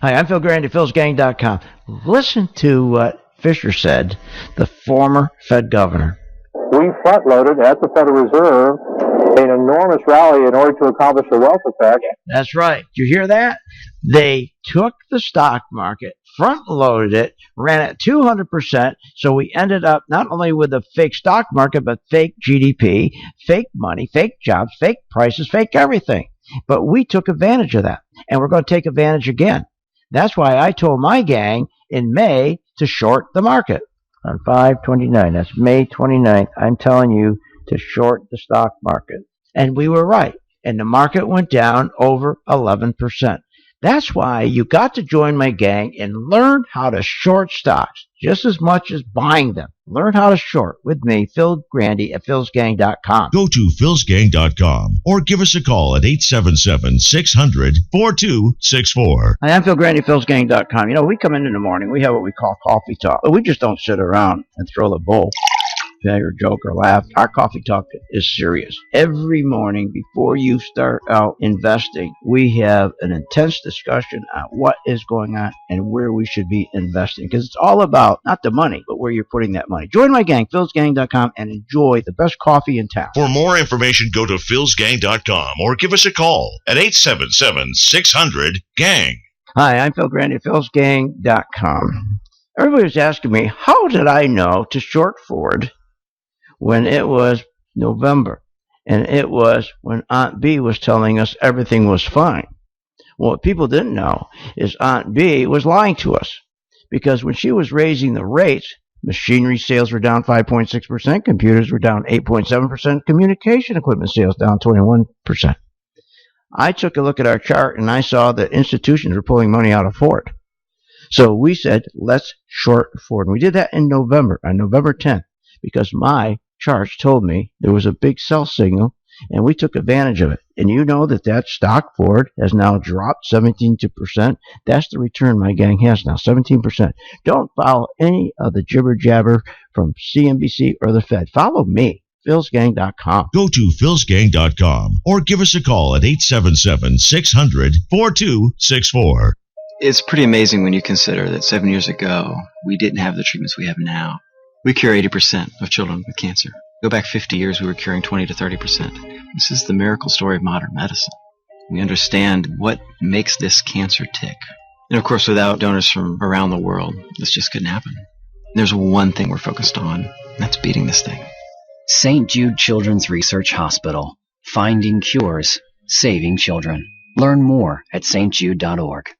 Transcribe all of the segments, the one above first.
Hi, I'm Phil Grande, philsgang.com. Listen to what Fisher said, the former Fed governor. We front-loaded at the Federal Reserve an enormous rally in order to accomplish a wealth effect. That's right. Did you hear that? They took the stock market, front-loaded it, ran it 200%, so we ended up not only with a fake stock market, but fake GDP, fake money, fake jobs, fake prices, fake everything. But we took advantage of that, and we're going to take advantage again. That's why I told my gang in May to short the market. On 5/29, that's May 29th, I'm telling you to short the stock market. And we were right. And the market went down over 11%. That's why you got to join my gang and learn how to short stocks just as much as buying them. Learn how to short with me, Phil Grande at philsgang.com. Go to philsgang.com or give us a call at 877-600-4264. Hi, I'm Phil Grande at philsgang.com. You know, we come in the morning, we have what we call coffee talk. But we just don't sit around and throw the bull. Or joke or laugh. Our coffee talk is serious. Every morning before you start out investing, we have an intense discussion on what is going on and where we should be investing. Because it's all about not the money, but where you're putting that money. Join my gang, philsgang.com, and enjoy the best coffee in town. For more information, go to philsgang.com or give us a call at 877-600-GANG. Hi, I'm Phil Grande at philsgang.com. Everybody was asking me, how did I know to short Ford when it was November, and it was when Aunt B was telling us everything was fine? Well, what people didn't know is Aunt B was lying to us, because when she was raising the rates, machinery sales were down 5.6%, computers were down 8.7%, communication equipment sales down 21%. I took a look at our chart, and I saw that institutions were pulling money out of Ford. So we said, let's short Ford. And we did that in November, on November 10th, because my charts told me there was a big sell signal, and we took advantage of it. And you know that stock Ford has now dropped 17%. That's the return my gang has now, 17%. Don't follow any of the jibber jabber from CNBC or the Fed. Follow me, philsgang.com. Go to philsgang.com or give us a call at 877-600-4264. It's pretty amazing when you consider that 7 years ago, we didn't have the treatments we have now. We cure 80% of children with cancer. Go back 50 years, we were curing 20 to 30%. This is the miracle story of modern medicine. We understand what makes this cancer tick. And of course, without donors from around the world, this just couldn't happen. There's one thing we're focused on, and that's beating this thing. St. Jude Children's Research Hospital. Finding cures, saving children. Learn more at stjude.org.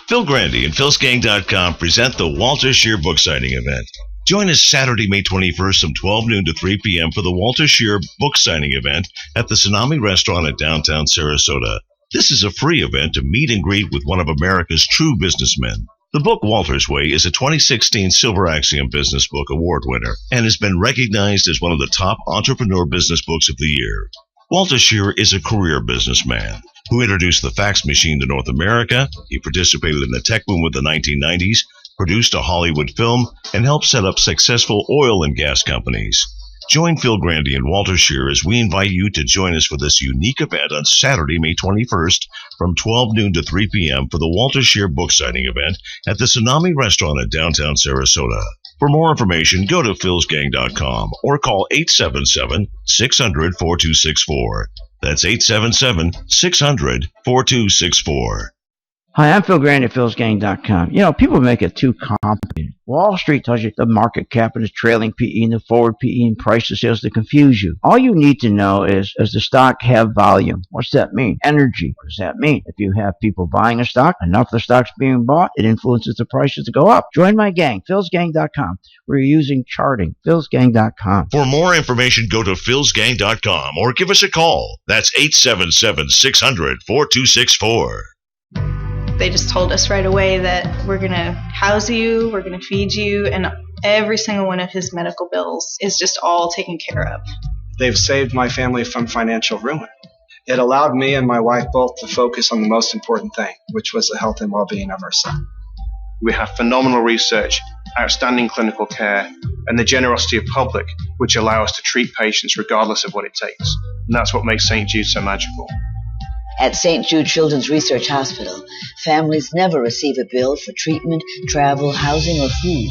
Phil Grande and philsgang.com present the Walter Scheer book signing event. Join us Saturday, May 21st from 12 noon to 3 p.m. for the Walter Scheer book signing event at the Tsunami Restaurant at downtown Sarasota. This is a free event to meet and greet with one of America's true businessmen. The book Walter's Way is a 2016 Silver Axiom Business Book Award winner and has been recognized as one of the top entrepreneur business books of the year. Walter Scheer is a career businessman who introduced the fax machine to North America. He participated in the tech boom of the 1990s, produced a Hollywood film, and helped set up successful oil and gas companies. Join Phil Grande and Walter Scheer as we invite you to join us for this unique event on Saturday, May 21st from 12 noon to 3 p.m. for the Walter Scheer book signing event at the Tsunami Restaurant at downtown Sarasota. For more information, go to philsgang.com or call 877-600-4264. That's 877-600-4264. Hi, I'm Phil Grande at philsgang.com. You know, people make it too complicated. Wall Street tells you the market cap and the trailing PE and the forward PE and price to sales to confuse you. All you need to know is, does the stock have volume? What's that mean? Energy. What does that mean? If you have people buying a stock, enough of the stock's being bought, it influences the prices to go up. Join my gang, philsgang.com. We're using charting, philsgang.com. For more information, go to philsgang.com or give us a call. That's 877-600-4264. They just told us right away that we're going to house you, we're going to feed you, and every single one of his medical bills is just all taken care of. They've saved my family from financial ruin. It allowed me and my wife both to focus on the most important thing, which was the health and well-being of our son. We have phenomenal research, outstanding clinical care, and the generosity of public, which allow us to treat patients regardless of what it takes. And that's what makes St. Jude so magical. At St. Jude Children's Research Hospital, families never receive a bill for treatment, travel, housing, or food,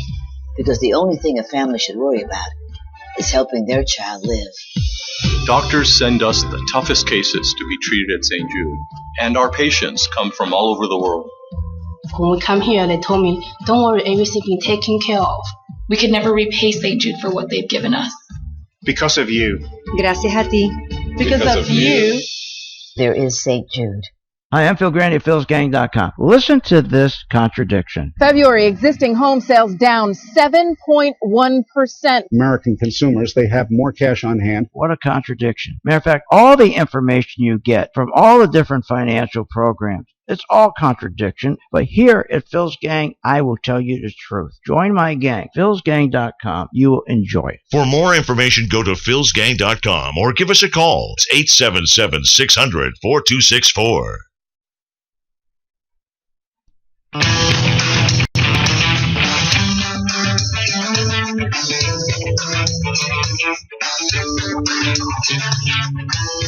because the only thing a family should worry about is helping their child live. Doctors send us the toughest cases to be treated at St. Jude, and our patients come from all over the world. When we come here, they told me, don't worry, everything being taken care of. We could never repay St. Jude for what they've given us. Because of you. Gracias a ti. Because of you. There is St. Jude. Hi, I'm Phil Grande at philsgang.com. Listen to this contradiction. February existing home sales down 7.1%. American consumers, they have more cash on hand. What a contradiction. Matter of fact, all the information you get from all the different financial programs, it's all contradiction. But here at Phil's Gang, I will tell you the truth. Join my gang, philsgang.com. You will enjoy it. For more information, go to philsgang.com or give us a call. It's 877-600-4264.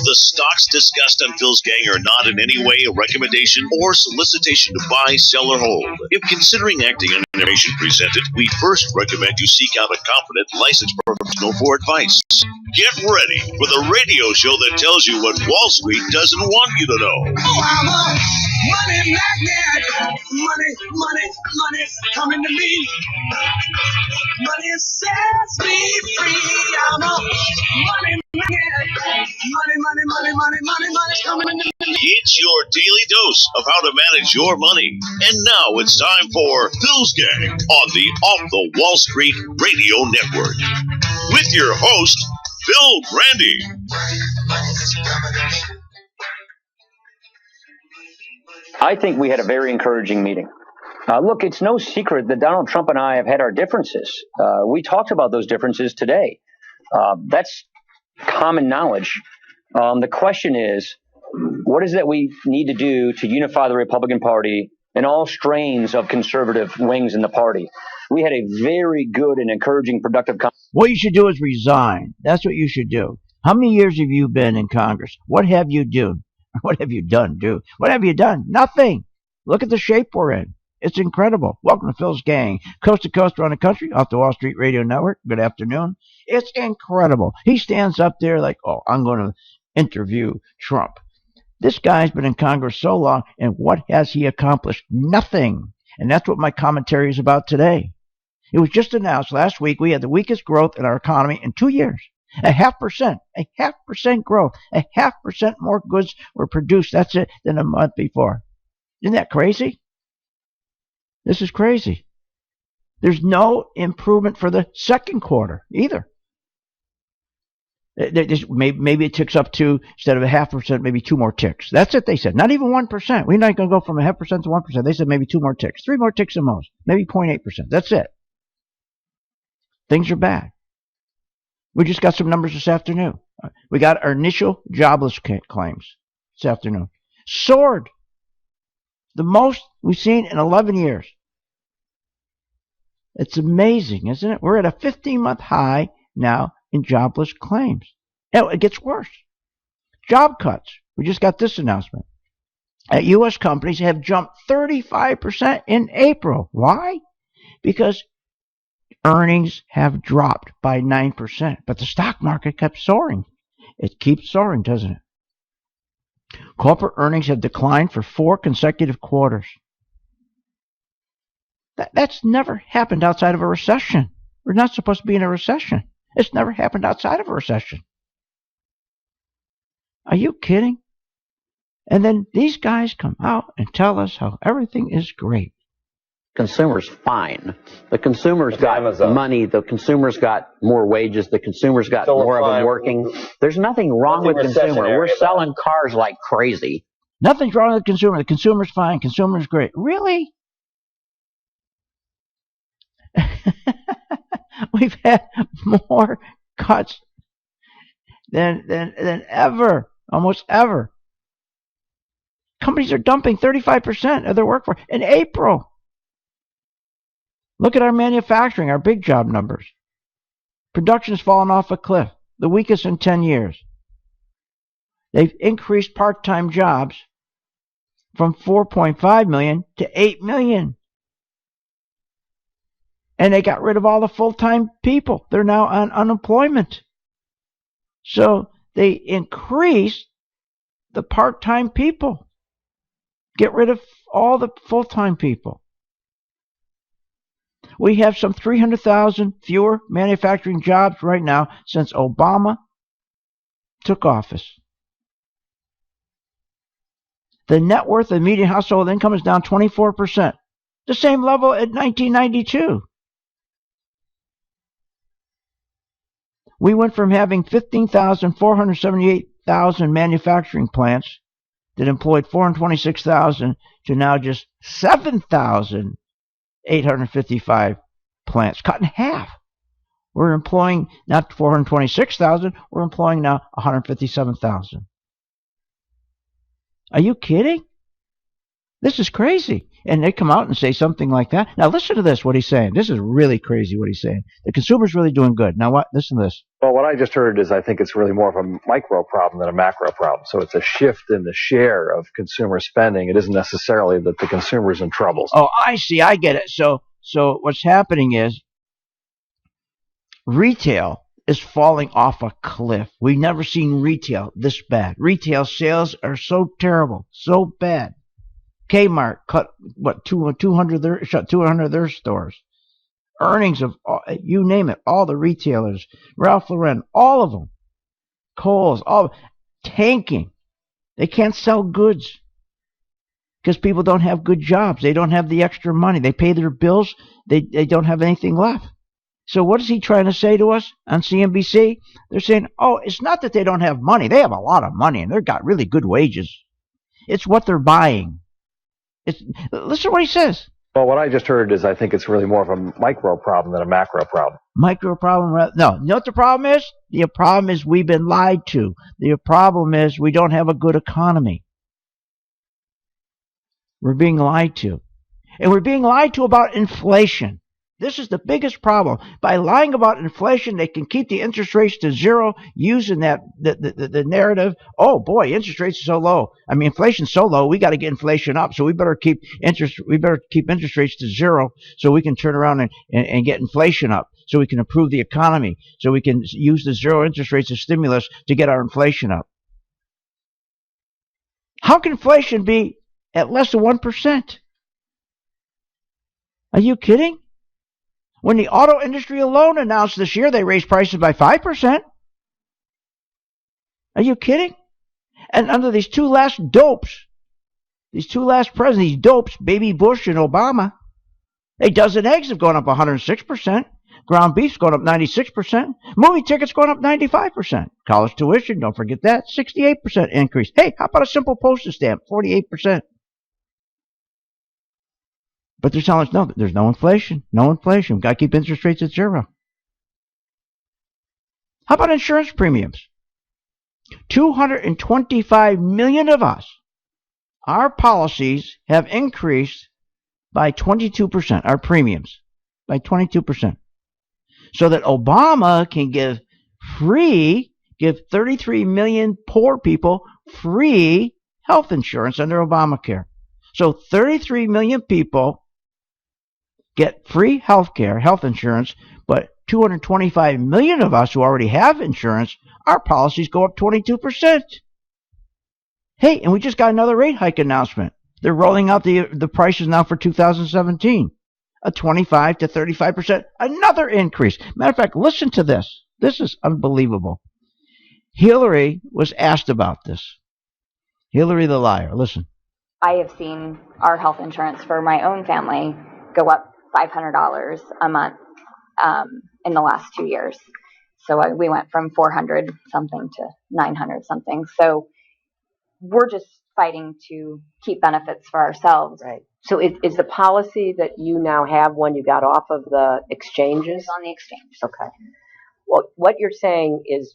The stocks discussed on Phil's Gang are not in any way a recommendation or solicitation to buy, sell, or hold. If considering acting on information presented, we first recommend you seek out a competent, licensed professional for advice. Get ready for the radio show that tells you what Wall Street doesn't want you to know. Oh, I'm a money magnet. Money's coming to me. Money sets me free. I'm a money magnet. Money's coming to me. It's your daily dose of how to manage your money. And now it's time for Phil's Gang on the Off the Wall Street Radio Network. With your host, Phil Grande. I think we had a very encouraging meeting. Look, it's no secret that Donald Trump and I have had our differences. We talked about those differences today. That's common knowledge. The question is, what is it that we need to do to unify the Republican Party and all strains of conservative wings in the party? We had a very good and encouraging, productive What you should do is resign. That's what you should do. How many years have you been in Congress? What have you done? What have you done, dude? What have you done? Nothing. Look at the shape we're in. It's incredible. Welcome to Phil's Gang. Coast to coast around the country, off the Wall Street Radio Network. Good afternoon. It's incredible. He stands up there like, oh, I'm going to interview Trump. This guy's been in Congress so long, and what has he accomplished? Nothing. And that's what my commentary is about today. It was just announced last week we had the weakest growth in our economy in 2 years. A 0.5% growth. 0.5% more goods were produced, that's it, than a month before. Isn't that crazy? This is crazy. There's no improvement for the second quarter either. Maybe it ticks up to, instead of a 0.5%, maybe 2 more ticks. That's it, they said. Not even 1%. We're not going to go from a 0.5% to 1%. They said maybe 2 more ticks. 3 more ticks at most. Maybe 0.8%. That's it. Things are bad. We just got some numbers this afternoon. We got our initial jobless claims this afternoon. Soared. The most we've seen in 11 years. It's amazing, isn't it? We're at a 15-month high now in jobless claims. Now, it gets worse. Job cuts. We just got this announcement. U.S. companies have jumped 35% in April. Why? Because earnings have dropped by 9%, but the stock market kept soaring. It keeps soaring, doesn't it? Corporate earnings have declined for 4 consecutive quarters. That's never happened outside of a recession. We're not supposed to be in a recession. It's never happened outside of a recession. Are you kidding? And then these guys come out and tell us how everything is great. Consumers fine. The consumers got money. The consumers got more wages. The consumers got more of them working. There's nothing wrong with consumer. We're selling cars like crazy. Nothing's wrong with the consumer. The consumer's fine. Consumer's great. Really? We've had more cuts than ever, almost ever. Companies are dumping 35% of their workforce in April. Look at our manufacturing, our big job numbers. Production has fallen off a cliff, the weakest in 10 years. They've increased part-time jobs from 4.5 million to 8 million. And they got rid of all the full-time people. They're now on unemployment. So they increased the part-time people. Get rid of all the full-time people. We have some 300,000 fewer manufacturing jobs right now since Obama took office. The net worth of the median household income is down 24%. The same level at 1992. We went from having 15,478,000 manufacturing plants that employed 426,000 to now just 7,855 plants, cut in half. We're employing not 426,000, we're employing now 157,000. Are you kidding? This is crazy. And they come out and say something like that. Now listen to this, what he's saying. This is really crazy what he's saying. The consumer's really doing good. Now what? Listen to this. Well, what I just heard is I think it's really more of a micro problem than a macro problem. So it's a shift in the share of consumer spending. It isn't necessarily that the consumer's in trouble. Oh, I see. I get it. So what's happening is retail is falling off a cliff. We've never seen retail this bad. Retail sales are so terrible, so bad. Kmart cut, 200 shut 200 of their stores. Earnings of, you name it, all the retailers, Ralph Lauren, all of them. Kohl's, all tanking. They can't sell goods because people don't have good jobs. They don't have the extra money. They pay their bills. They don't have anything left. So what is he trying to say to us on CNBC? They're saying, oh, it's not that they don't have money. They have a lot of money and they've got really good wages. It's what they're buying. Listen to what he says. Well, what I just heard is I think it's really more of a micro problem than a macro problem. Micro problem? No. You know what the problem is? The problem is we've been lied to. The problem is we don't have a good economy. We're being lied to. And we're being lied to about inflation. This is the biggest problem. By lying about inflation, they can keep the interest rates to zero using that the narrative. Oh boy, interest rates are so low. I mean, inflation's so low, we got to get inflation up. So we better keep interest rates to zero so we can turn around and get inflation up. So we can improve the economy. So we can use the zero interest rates as stimulus to get our inflation up. How can inflation be at less than 1%? Are you kidding? When the auto industry alone announced this year they raised prices by 5%. Are you kidding? And under these two last dopes, these two last presidents, these dopes, Baby Bush and Obama, a dozen eggs have gone up 106%. Ground beef's gone up 96%. Movie tickets going up 95%. College tuition, don't forget that, 68% increase. Hey, how about a simple postage stamp, 48%? But they're telling us, no, there's no inflation. No inflation. We've got to keep interest rates at zero. How about insurance premiums? 225 million of us, our policies have increased by 22%, our premiums, by 22%. So that Obama can give 33 million poor people free health insurance under Obamacare. So 33 million people get free health care, health insurance, but 225 million of us who already have insurance, our policies go up 22%. Hey, and we just got another rate hike announcement. They're rolling out the prices now for 2017. A 25 to 35%, another increase. Matter of fact, listen to this. This is unbelievable. Hillary was asked about this. Hillary the liar. Listen. I have seen our health insurance for my own family go up $500 a month in the last 2 years. So we went from 400 something to 900 something. So we're just fighting to keep benefits for ourselves. Right. So is the policy that you now have one you got off of the exchanges? It's on the exchange. Okay. Well, what you're saying is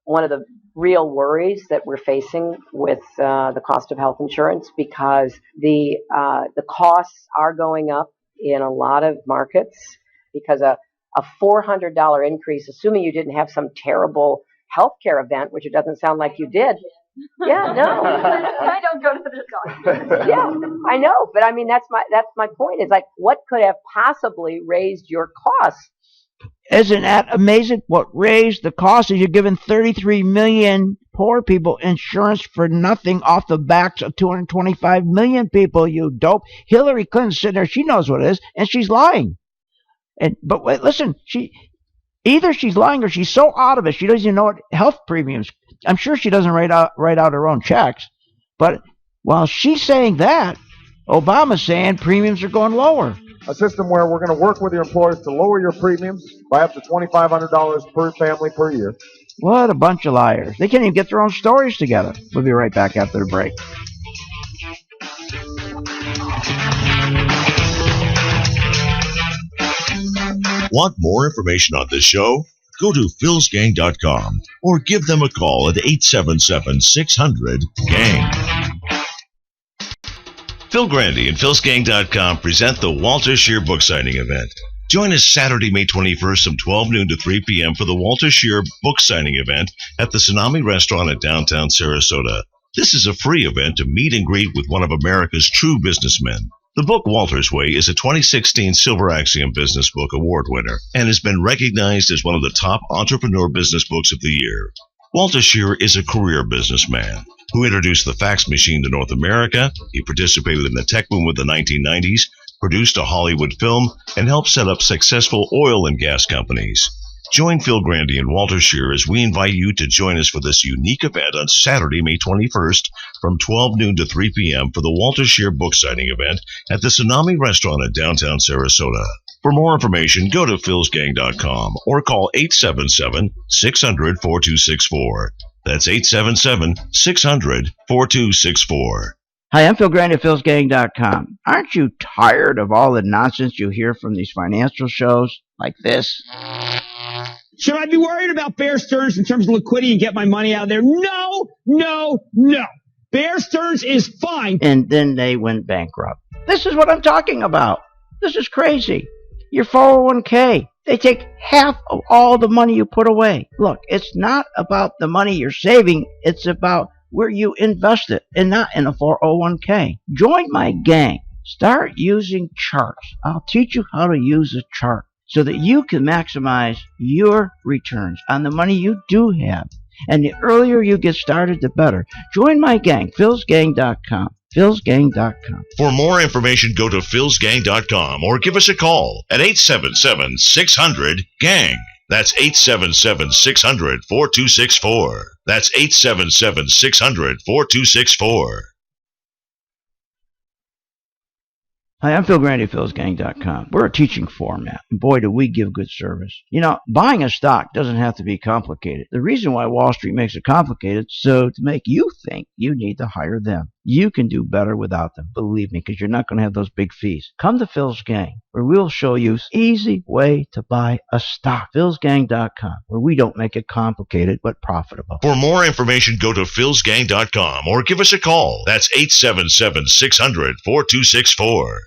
one of the real worries that we're facing with the cost of health insurance, because the costs are going up in a lot of markets, because a $400 increase, assuming you didn't have some terrible healthcare event, which it doesn't sound like you did, Yeah, no. I don't go to the doctor. Yeah, I know, but I mean that's my point. Is like, what could have possibly raised your costs? Isn't that amazing? What raised the cost is you're giving 33 million poor people insurance for nothing off the backs of 225 million people, you dope. Hillary Clinton's sitting there, she knows what it is, and she's lying. But wait, listen, either she's lying or she's so out of it, she doesn't even know what health premiums. I'm sure she doesn't write out her own checks. But while she's saying that, Obama's saying premiums are going lower. A system where we're going to work with your employers to lower your premiums by up to $2,500 per family per year. What a bunch of liars. They can't even get their own stories together. We'll be right back after the break. Want more information on this show? Go to philsgang.com or give them a call at 877-600-GANG. Phil Grande and philsgang.com present the Walter Scheer book signing event. Join us Saturday, May 21st from 12 noon to 3 p.m. for the Walter Scheer book signing event at the Tsunami Restaurant in downtown Sarasota. This is a free event to meet and greet with one of America's true businessmen. The book Walter's Way is a 2016 Silver Axiom Business Book Award winner and has been recognized as one of the top entrepreneur business books of the year. Walter Scheer is a career businessman who introduced the fax machine to North America. He participated in the tech boom of the 1990s, produced a Hollywood film, and helped set up successful oil and gas companies. Join Phil Grande and Walter Scheer as we invite you to join us for this unique event on Saturday, May 21st from 12 noon to 3 p.m. for the Walter Scheer book signing event at the Tsunami Restaurant in downtown Sarasota. For more information, go to philsgang.com or call 877-600-4264. That's 877-600-4264. Hi, I'm Phil Grande at philsgang.com. Aren't you tired of all the nonsense you hear from these financial shows like this? Should I be worried about Bear Stearns in terms of liquidity and get my money out of there? No, no, no. Bear Stearns is fine. And then they went bankrupt. This is what I'm talking about. This is crazy. Your 401k, they take half of all the money you put away. Look, it's not about the money you're saving. It's about where you invest it and not in a 401k. Join my gang. Start using charts. I'll teach you how to use a chart so that you can maximize your returns on the money you do have. And the earlier you get started, the better. Join my gang, philsgang.com. philsgang.com. For more information, go to philsgang.com or give us a call at 877-600-GANG. That's 877-600-4264. That's 877-600-4264. Hi, I'm Phil Grande, philsgang.com. We're a teaching format, and boy, do we give good service. You know, buying a stock doesn't have to be complicated. The reason why Wall Street makes it complicated is so to make you think you need to hire them. You can do better without them, believe me, because you're not going to have those big fees. Come to Phil's Gang, where we'll show you an easy way to buy a stock. philsgang.com, where we don't make it complicated, but profitable. For more information, go to philsgang.com or give us a call. That's 877-600-4264.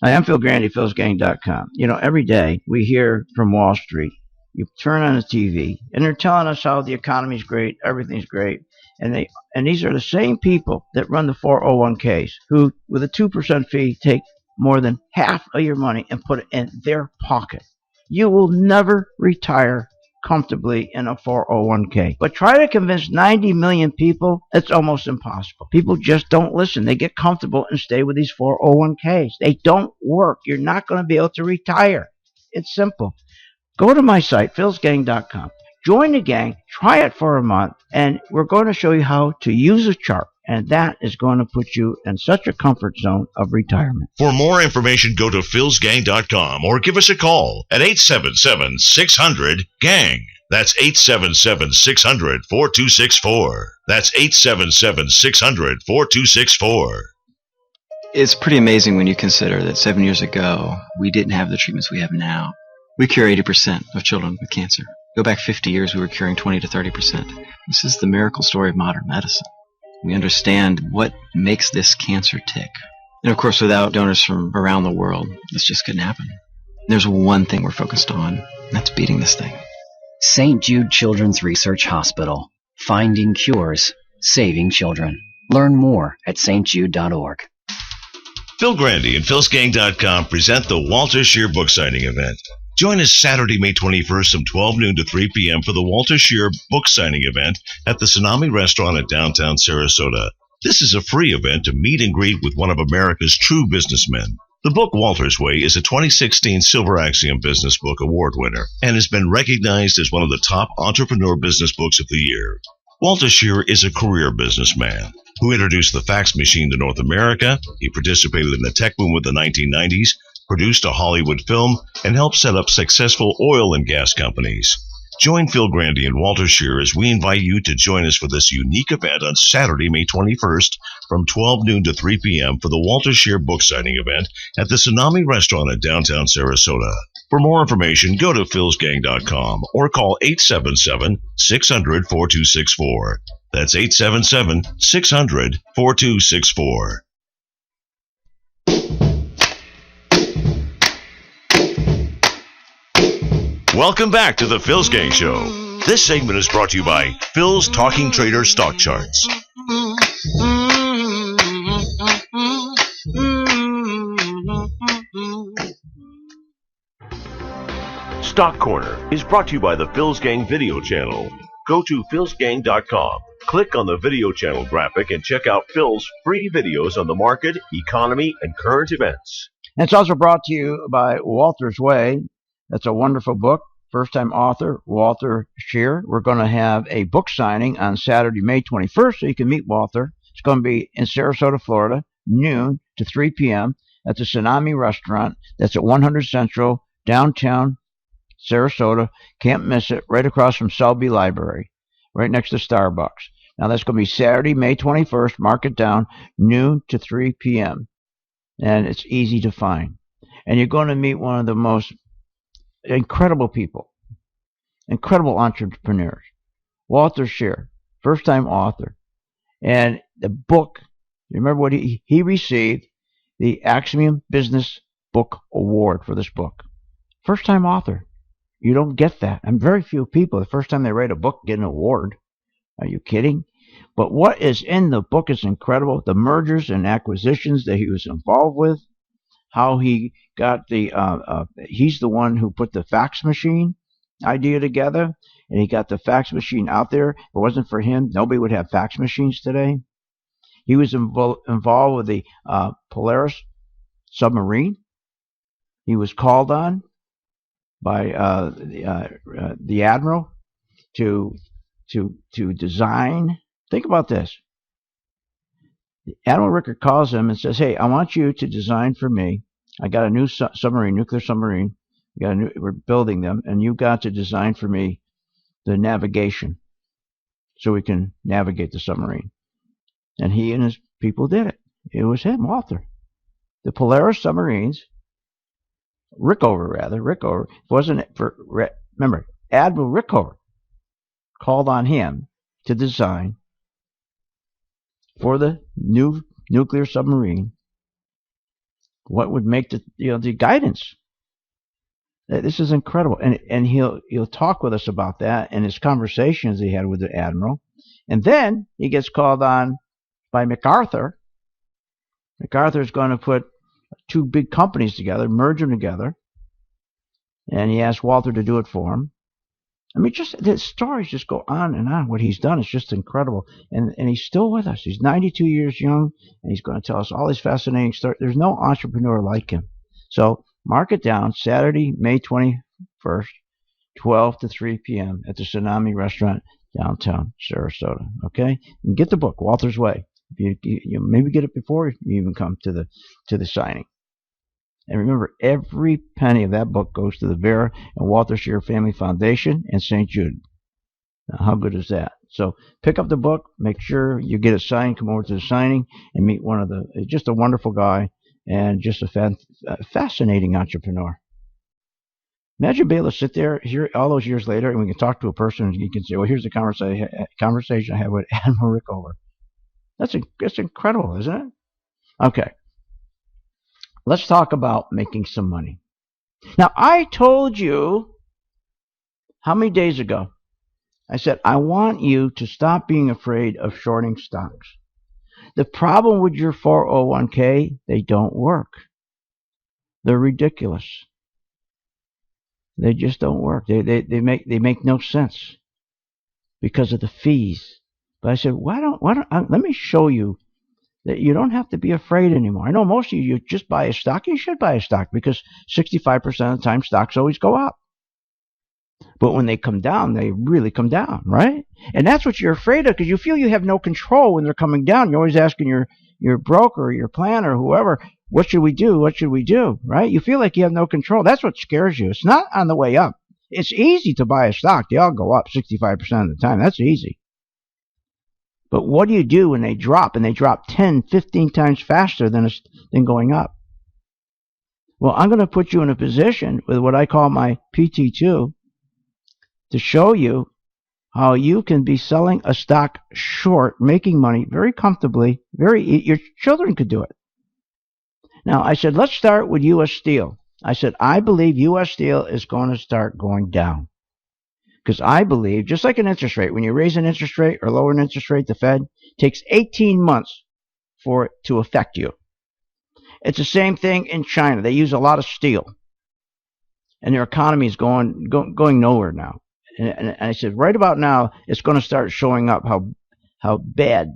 Hi, I'm Phil Grande, philsgang.com. You know, every day we hear from Wall Street. You turn on the TV, and they're telling us how the economy's great, everything's great. And these are the same people that run the 401ks who, with a 2% fee, take more than half of your money and put it in their pocket. You will never retire comfortably in a 401k. But try to convince 90 million people, it's almost impossible. People just don't listen. They get comfortable and stay with these 401ks. They don't work. You're not going to be able to retire. It's simple. Go to my site, philsgang.com. Join the gang, try it for a month, and we're going to show you how to use a chart. And that is going to put you in such a comfort zone of retirement. For more information, go to philsgang.com or give us a call at 877-600-GANG. That's 877-600-4264. That's 877-600-4264. It's pretty amazing when you consider that 7 years ago, we didn't have the treatments we have now. We cure 80% of children with cancer. Go back 50 years, we were curing 20 to 30%. This is the miracle story of modern medicine. We understand what makes this cancer tick. And of course, without donors from around the world, this just couldn't happen. There's one thing we're focused on, and that's beating this thing. St. Jude Children's Research Hospital. Finding Cures, Saving Children. Learn more at stjude.org. Phil Grande and philsgang.com present the Walter Scheer book signing event. Join us Saturday, May 21st from 12 noon to 3 p.m. for the Walter Scheer book signing event at the Tsunami Restaurant at downtown Sarasota. This is a free event to meet and greet with one of America's true businessmen. The book Walter's Way is a 2016 Silver Axiom Business Book Award winner and has been recognized as one of the top entrepreneur business books of the year. Walter Scheer is a career businessman who introduced the fax machine to North America. He participated in the tech boom of the 1990s, produced a Hollywood film, and helped set up successful oil and gas companies. Join Phil Grande and Walter Scheer as we invite you to join us for this unique event on Saturday, May 21st from 12 noon to 3 p.m. for the Walter Scheer book signing event at the Tsunami Restaurant at downtown Sarasota. For more information, go to philsgang.com or call 877-600-4264. That's 877-600-4264. Welcome back to the Phil's Gang Show. This segment is brought to you by Phil's Talking Trader Stock Charts. Stock Corner is brought to you by the Phil's Gang video channel. Go to philsgang.com, click on the video channel graphic, and check out Phil's free videos on the market, economy, and current events. And it's also brought to you by Walter's Way. That's a wonderful book. First-time author, Walter Scheer. We're going to have a book signing on Saturday, May 21st, so you can meet Walter. It's going to be in Sarasota, Florida, noon to 3 p.m. at the Tsunami Restaurant. That's at 100 Central, downtown Sarasota. Can't miss it. Right across from Selby Library, right next to Starbucks. Now, that's going to be Saturday, May 21st. Mark it down, noon to 3 p.m. And it's easy to find. And you're going to meet one of the most incredible people, incredible entrepreneurs. Walter Scheer, first-time author. And the book, remember what he received the Axiom Business Book Award for this book. First-time author. You don't get that. And very few people, the first time they write a book, get an award. Are you kidding? But what is in the book is incredible. The mergers and acquisitions that he was involved with, how he got the, he's the one who put the fax machine idea together, and he got the fax machine out there. If it wasn't for him, nobody would have fax machines today. He was involved with the Polaris submarine. He was called on by the admiral to design. Think about this. Admiral Rickert calls him and says, "Hey, I want you to design for me. I got a new submarine, nuclear submarine. We're building them, and you got to design for me the navigation so we can navigate the submarine." And he and his people did it. It was him, Walter. The Polaris submarines, Rickover. It wasn't for, remember, Admiral Rickover called on him to design for the new nuclear submarine what would make the guidance. This is incredible, and he'll talk with us about that and his conversations he had with the admiral. And then he gets called on by MacArthur. MacArthur's going to put two big companies together, merge them together, and he asked Walter to do it for him. I mean, just the stories just go on and on. What he's done is just incredible. And he's still with us. He's 92 years young, and he's going to tell us all these fascinating stories. There's no entrepreneur like him. So mark it down, Saturday, May 21st, 12 to 3 p.m. at the Tsunami Restaurant, downtown Sarasota. Okay? And get the book, Walter's Way. You maybe get it before you even come to the signing. And remember, every penny of that book goes to the Vera and Walter Scheer Family Foundation and St. Jude. Now, how good is that? So pick up the book, make sure you get it signed, come over to the signing, and meet one of just a wonderful guy and just a fascinating entrepreneur. Imagine being able to sit there here all those years later, and we can talk to a person, and you can say, well, here's the conversation I had with Admiral Rickover. That's incredible, isn't it? Okay. Let's talk about making some money. Now, I told you how many days ago I said, I want you to stop being afraid of shorting stocks. The problem with your 401k, they don't work. They're ridiculous. They just don't work. They make no sense because of the fees. But I said, why don't let me show you that you don't have to be afraid anymore. I know most of you just buy a stock. You should buy a stock because 65% of the time stocks always go up. But when they come down, they really come down, right? And that's what you're afraid of because you feel you have no control when they're coming down. You're always asking your broker or your planner or whoever, what should we do? What should we do? Right? You feel like you have no control. That's what scares you. It's not on the way up. It's easy to buy a stock. They all go up 65% of the time. That's easy. But what do you do when they drop? And they drop 10, 15 times faster than going up. Well, I'm going to put you in a position with what I call my PT2 to show you how you can be selling a stock short, making money very comfortably. Your children could do it. Now, I said, let's start with U.S. Steel. I said, I believe U.S. Steel is going to start going down. Because I believe, just like an interest rate, when you raise an interest rate or lower an interest rate, the Fed takes 18 months for it to affect you. It's the same thing in China. They use a lot of steel. And their economy is going nowhere now. And I said, right about now, it's going to start showing up how bad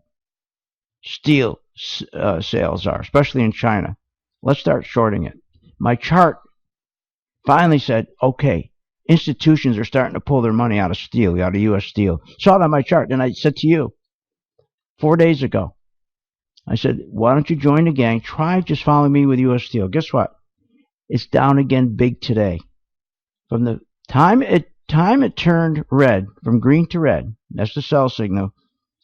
steel sales are, especially in China. Let's start shorting it. My chart finally said, okay, institutions are starting to pull their money out of steel, out of U.S. Steel. Saw it on my chart. And I said to you 4 days ago, I said, why don't you join the gang? Try just following me with U.S. Steel. Guess what? It's down again big today. From the time it turned red, from green to red, that's the sell signal,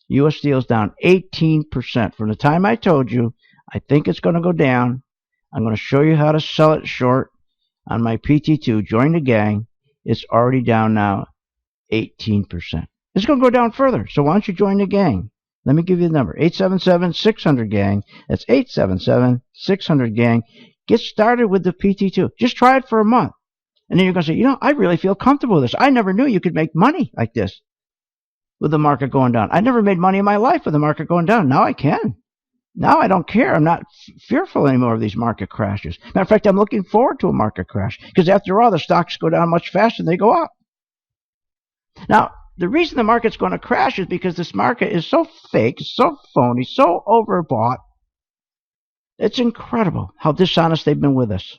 U.S. Steel is down 18%. From the time I told you, I think it's going to go down. I'm going to show you how to sell it short on my PT2. Join the gang. It's already down now 18%. It's going to go down further. So why don't you join the gang? Let me give you the number. 877-600-GANG. That's 877-600-GANG. Get started with the PT2. Just try it for a month. And then you're going to say, I really feel comfortable with this. I never knew you could make money like this with the market going down. I never made money in my life with the market going down. Now I can. Now I don't care. I'm not fearful anymore of these market crashes. Matter of fact, I'm looking forward to a market crash because after all, the stocks go down much faster than they go up. Now, the reason the market's going to crash is because this market is so fake, so phony, so overbought. It's incredible how dishonest they've been with us.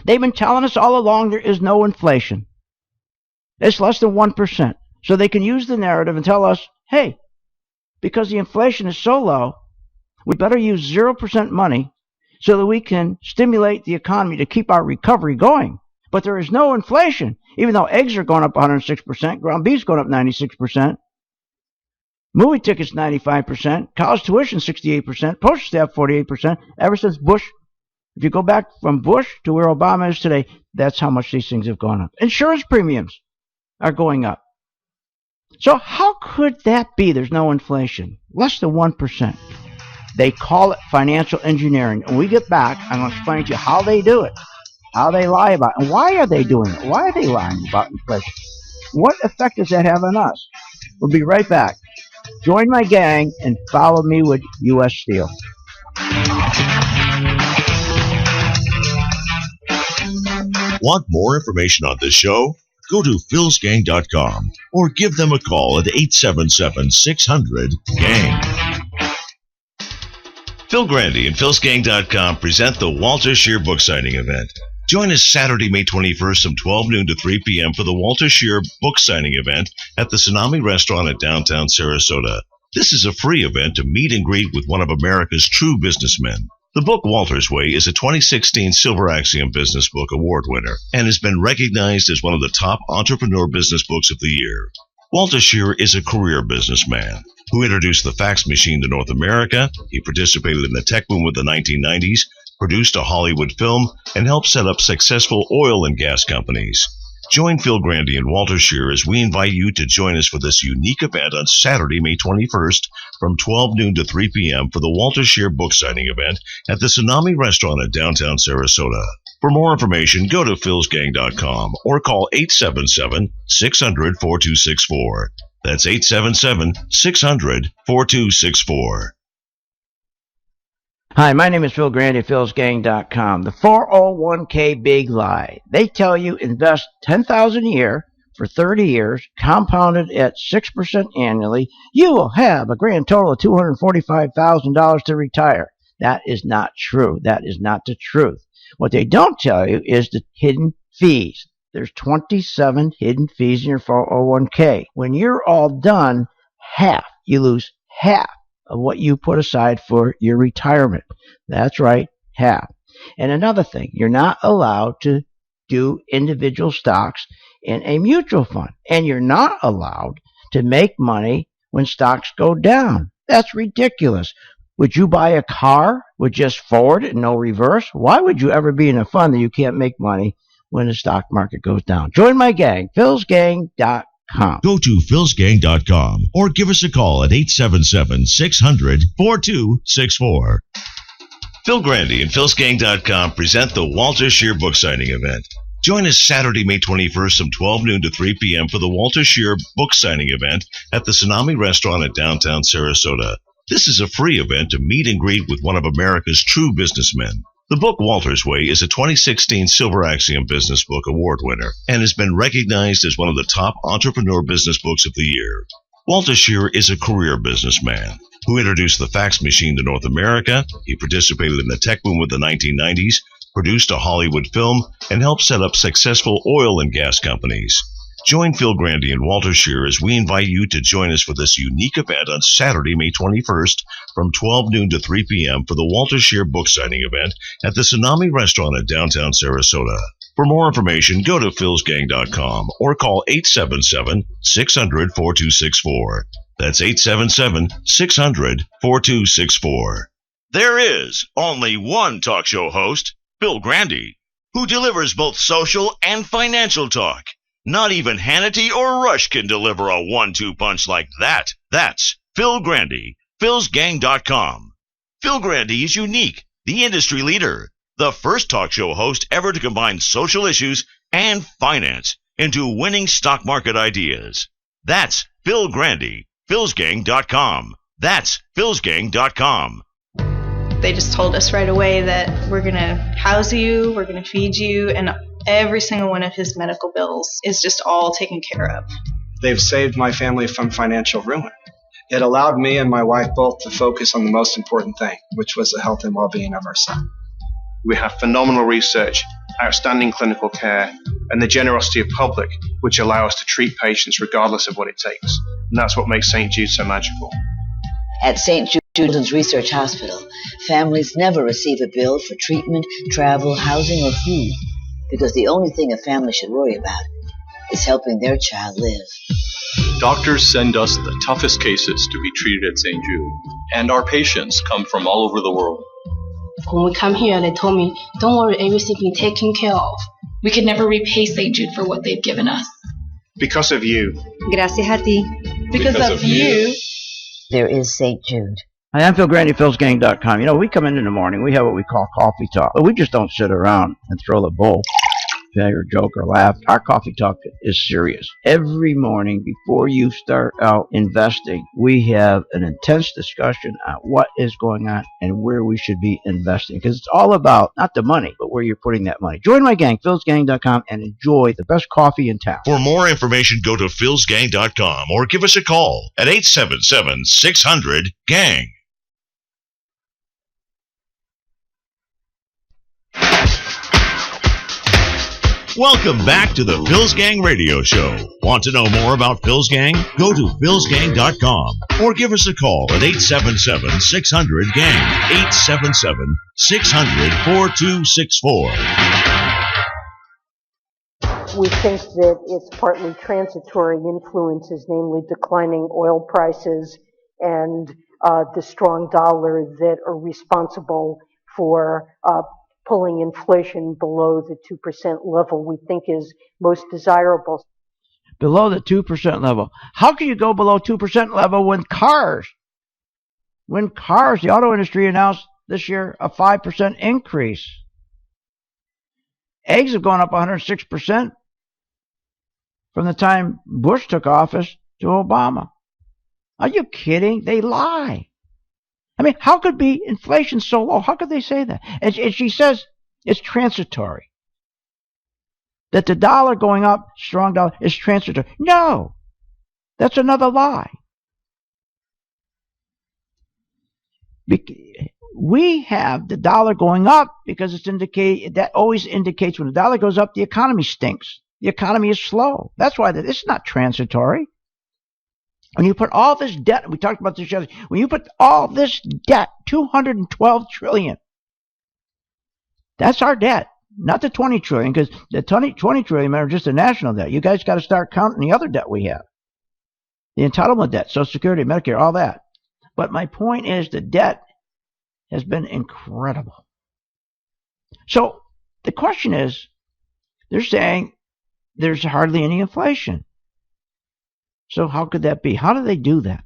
They've been telling us all along there is no inflation. It's less than 1%. So they can use the narrative and tell us, hey, because the inflation is so low, we better use 0% money so that we can stimulate the economy to keep our recovery going. But there is no inflation, even though eggs are going up 106%, ground beef's going up 96%, movie tickets 95%, college tuition 68%, postal staff 48%. Ever since Bush, if you go back from Bush to where Obama is today, that's how much these things have gone up. Insurance premiums are going up. So how could that be? There's no inflation. Less than 1%. They call it financial engineering. When we get back, I'm going to explain to you how they do it, how they lie about it, and why are they doing it? Why are they lying about inflation? What effect does that have on us? We'll be right back. Join my gang and follow me with U.S. Steel. Want more information on this show? Go to philsgang.com or give them a call at 877-600-GANG. Phil Grande and philsgang.com present the Walter Scheer book signing event. Join us Saturday, May 21st from 12 noon to 3 p.m. for the Walter Scheer book signing event at the Tsunami Restaurant at downtown Sarasota. This is a free event to meet and greet with one of America's true businessmen. The book Walter's Way is a 2016 Silver Axiom Business Book Award winner and has been recognized as one of the top entrepreneur business books of the year. Walter Scheer is a career businessman who introduced the fax machine to North America. He participated in the tech boom of the 1990s, produced a Hollywood film, and helped set up successful oil and gas companies. Join Phil Grande and Walter Scheer as we invite you to join us for this unique event on Saturday, May 21st from 12 noon to 3 p.m. for the Walter Scheer book signing event at the Tsunami Restaurant at downtown Sarasota. For more information, go to philsgang.com or call 877-600-4264. That's 877-600-4264. Hi, my name is Phil Grande at philsgang.com. The 401k big lie. They tell you invest $10,000 a year for 30 years, compounded at 6% annually. You will have a grand total of $245,000 to retire. That is not true. That is not the truth. What they don't tell you is the hidden fees. There's 27 hidden fees in your 401k. When you're all done, you lose half of what you put aside for your retirement. That's right, half. And another thing, you're not allowed to do individual stocks in a mutual fund. And you're not allowed to make money when stocks go down. That's ridiculous. Would you buy a car with just forward and no reverse? Why would you ever be in a fund that you can't make money when the stock market goes down? Join my gang, philsgang.com. Go to philsgang.com or give us a call at 877-600-4264. Phil Grande and philsgang.com present the Walter Scheer book signing event. Join us Saturday, May 21st from 12 noon to 3 p.m. for the Walter Scheer book signing event at the Tsunami Restaurant at downtown Sarasota. This is a free event to meet and greet with one of America's true businessmen. The book Walter's Way is a 2016 Silver Axiom Business Book Award winner and has been recognized as one of the top entrepreneur business books of the year. Walter Scheer is a career businessman who introduced the fax machine to North America. He participated in the tech boom of the 1990s, produced a Hollywood film, and helped set up successful oil and gas companies. Join Phil Grande and Walter Scheer as we invite you to join us for this unique event on Saturday, May 21st from 12 noon to 3 p.m. for the Walter Scheer book signing event at the Tsunami Restaurant at downtown Sarasota. For more information, go to philsgang.com or call 877-600-4264. That's 877-600-4264. There is only one talk show host, Phil Grande, who delivers both social and financial talk. Not even Hannity or Rush can deliver a 1-2 punch like that. That's Phil Grande, philsgang.com. Phil Grande is unique, the industry leader, the first talk show host ever to combine social issues and finance into winning stock market ideas. That's Phil Grande, philsgang.com. That's philsgang.com. They just told us right away that we're going to house you, we're going to feed you, and every single one of his medical bills is just all taken care of. They've saved my family from financial ruin. It allowed me and my wife both to focus on the most important thing, which was the health and well-being of our son. We have phenomenal research, outstanding clinical care, and the generosity of public, which allow us to treat patients regardless of what it takes. And that's what makes St. Jude so magical. At St. Jude Children's Research Hospital, families never receive a bill for treatment, travel, housing, or food, because the only thing a family should worry about is helping their child live. Doctors send us the toughest cases to be treated at St. Jude, and our patients come from all over the world. When we come here, they told me, don't worry, everything being taken care of. We could never repay St. Jude for what they've given us. Because of you. Gracias a ti. Because of you. There is St. Jude. Hi, I'm Phil Grande, philsgang.com. You know, we come in the morning, we have what we call coffee talk, but we just don't sit around and throw the bull, or joke or laugh. Our coffee talk is serious. Every morning before you start out investing, we have an intense discussion on what is going on and where we should be investing, because it's all about not the money, but where you're putting that money. Join my gang, philsgang.com, and enjoy the best coffee in town. For more information, go to philsgang.com or give us a call at 877-600-GANG. Welcome back to the Phil's Gang Radio Show. Want to know more about Phil's Gang? Go to philsgang.com or give us a call at 877-600-GANG, 877-600-4264. We think that it's partly transitory influences, namely declining oil prices and the strong dollar, that are responsible for pulling inflation below the 2% level we think is most desirable. Below the 2% level. How can you go below 2% level when cars, the auto industry announced this year a 5% increase? Eggs have gone up 106% from the time Bush took office to Obama. Are you kidding? They lie. I mean, how could be inflation so low? How could they say that? And she says it's transitory. That the dollar going up, strong dollar, is transitory. No, that's another lie. We have the dollar going up because it's indicated, that always indicates when the dollar goes up, the economy stinks. The economy is slow. That's why it's not transitory. When you put all this debt, we talked about this yesterday, when you put all this debt, $212 trillion, that's our debt, not the $20 trillion, because the $20 trillion are just the national debt. You guys got to start counting the other debt we have. The entitlement debt, Social Security, Medicare, all that. But my point is the debt has been incredible. So the question is, they're saying there's hardly any inflation. So how could that be? How do they do that?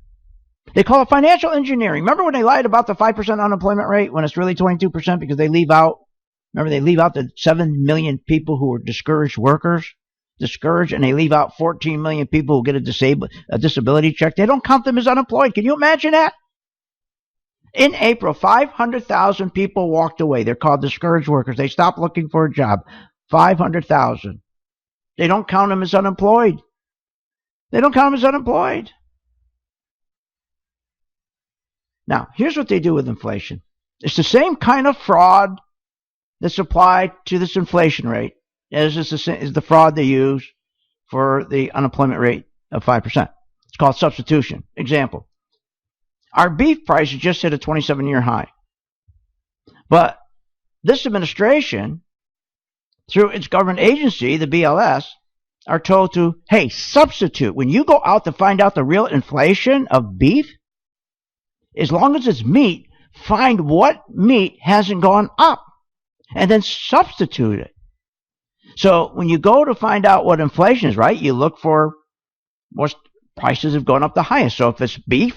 They call it financial engineering. Remember when they lied about the 5% unemployment rate when it's really 22% because they leave out, remember they leave out the 7 million people who are discouraged workers, and they leave out 14 million people who get a disability check. They don't count them as unemployed. Can you imagine that? In April, 500,000 people walked away. They're called discouraged workers. They stopped looking for a job. 500,000. They don't count them as unemployed. They don't count them as unemployed. Now, here's what they do with inflation. It's the same kind of fraud that's applied to this inflation rate as the fraud they use for the unemployment rate of 5%. It's called substitution. Example. Our beef prices just hit a 27-year high. But this administration, through its government agency, the BLS, are told to, hey, substitute. When you go out to find out the real inflation of beef, as long as it's meat, find what meat hasn't gone up and then substitute it. So when you go to find out what inflation is, right, you look for what prices have gone up the highest. So if it's beef,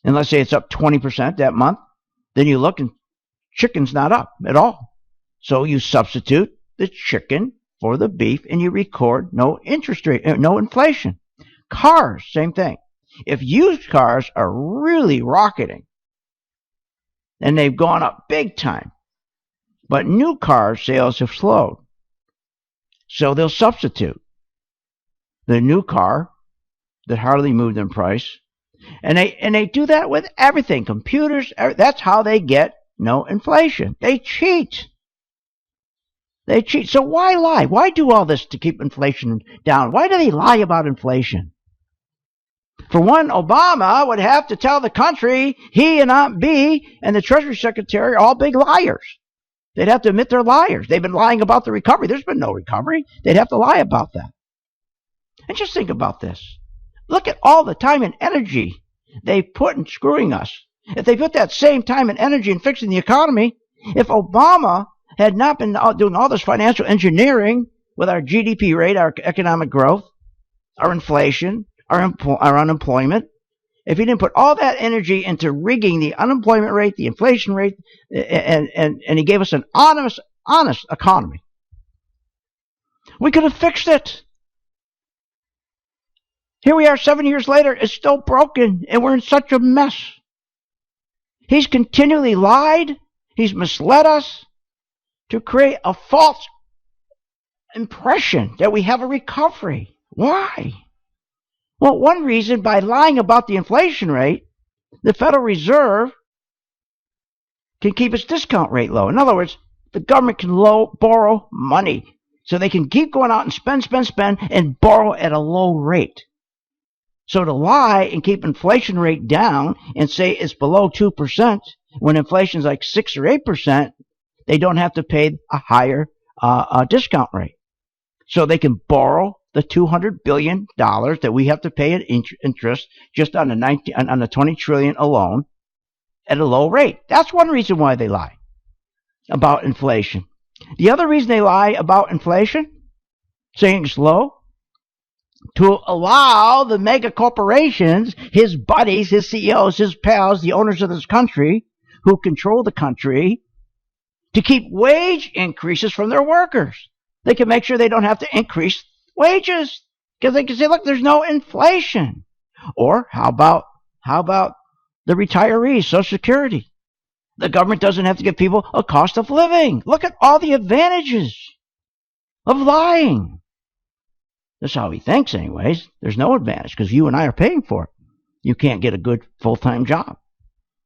and let's say it's up 20% that month, then you look and chicken's not up at all. So you substitute the chicken for the beef and you record no interest rate, no inflation. Cars, same thing. If used cars are really rocketing, and they've gone up big time, but new car sales have slowed. So they'll substitute the new car that hardly moved in price. And they do that with everything. Computers, that's how they get no inflation. They cheat. They cheat. So why lie? Why do all this to keep inflation down? Why do they lie about inflation? For one, Obama would have to tell the country he and Aunt B and the Treasury Secretary are all big liars. They'd have to admit they're liars. They've been lying about the recovery. There's been no recovery. They'd have to lie about that. And just think about this. Look at all the time and energy they put in screwing us. If they put that same time and energy in fixing the economy, if Obama had not been doing all this financial engineering with our GDP rate, our economic growth, our inflation, our unemployment, if he didn't put all that energy into rigging the unemployment rate, the inflation rate, and he gave us an honest economy, we could have fixed it. Here we are 7 years later, it's still broken, and we're in such a mess. He's continually lied. He's misled us to create a false impression that we have a recovery. Why? Well, one reason, by lying about the inflation rate, the Federal Reserve can keep its discount rate low. In other words, the government can borrow money. So they can keep going out and spend, and borrow at a low rate. So to lie and keep inflation rate down and say it's below 2%, when inflation is like 6 or 8%, they don't have to pay a higher discount rate. So they can borrow the $200 billion that we have to pay in interest just on the $20 trillion alone at a low rate. That's one reason why they lie about inflation. The other reason they lie about inflation, saying it's low, to allow the mega corporations, his buddies, his CEOs, his pals, the owners of this country, who control the country, to keep wage increases from their workers. They can make sure they don't have to increase wages because they can say, look, there's no inflation. Or how about the retirees, Social Security? The government doesn't have to give people a cost of living. Look at all the advantages of lying. That's how he thinks anyways. There's no advantage because you and I are paying for it. You can't get a good full-time job.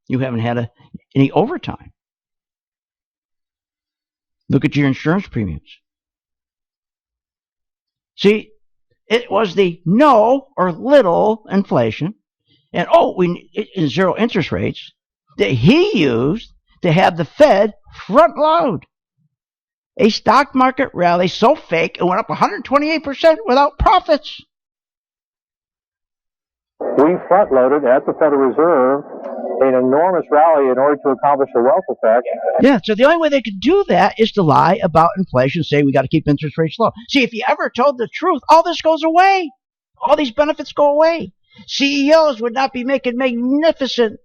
You haven't had any overtime. Look at your insurance premiums. See, it was the no or little inflation and zero interest rates that he used to have the Fed front load a stock market rally so fake it went up 128% without profits. We front-loaded at the Federal Reserve an enormous rally in order to accomplish a wealth effect. Yeah, so the only way they could do that is to lie about inflation, say we got to keep interest rates low. See, if you ever told the truth, all this goes away. All these benefits go away. CEOs would not be making magnificent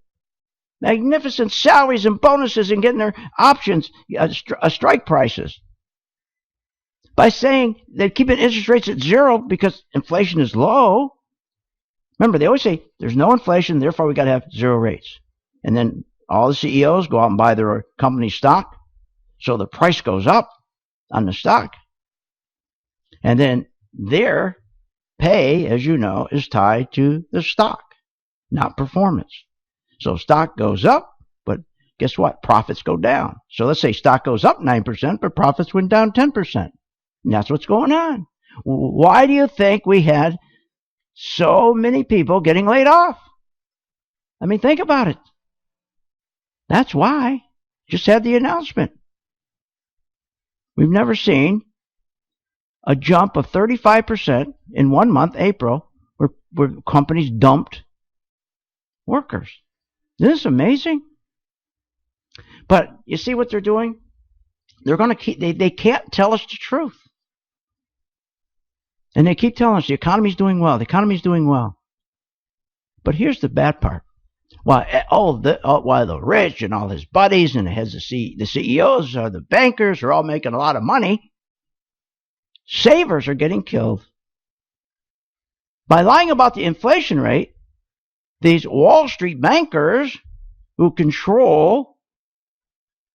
salaries and bonuses and getting their options, strike prices. By saying they're keeping interest rates at zero because inflation is low. Remember, they always say there's no inflation, therefore we got to have zero rates. And then all the CEOs go out and buy their company stock, so the price goes up on the stock. And then their pay, as you know, is tied to the stock, not performance. So stock goes up, but guess what? Profits go down. So let's say stock goes up 9%, but profits went down 10%. And that's what's going on. Why do you think we had so many people getting laid off? I mean, think about it. That's why. Just had the announcement. We've never seen a jump of 35% in 1 month, April, where companies dumped workers. Isn't this amazing? But you see what they're doing? They're going to keep. They can't tell us the truth. And they keep telling us the economy's doing well. The economy's doing well. But here's the bad part. While the rich and all his buddies and the CEOs or the bankers are all making a lot of money, savers are getting killed. By lying about the inflation rate, these Wall Street bankers who control,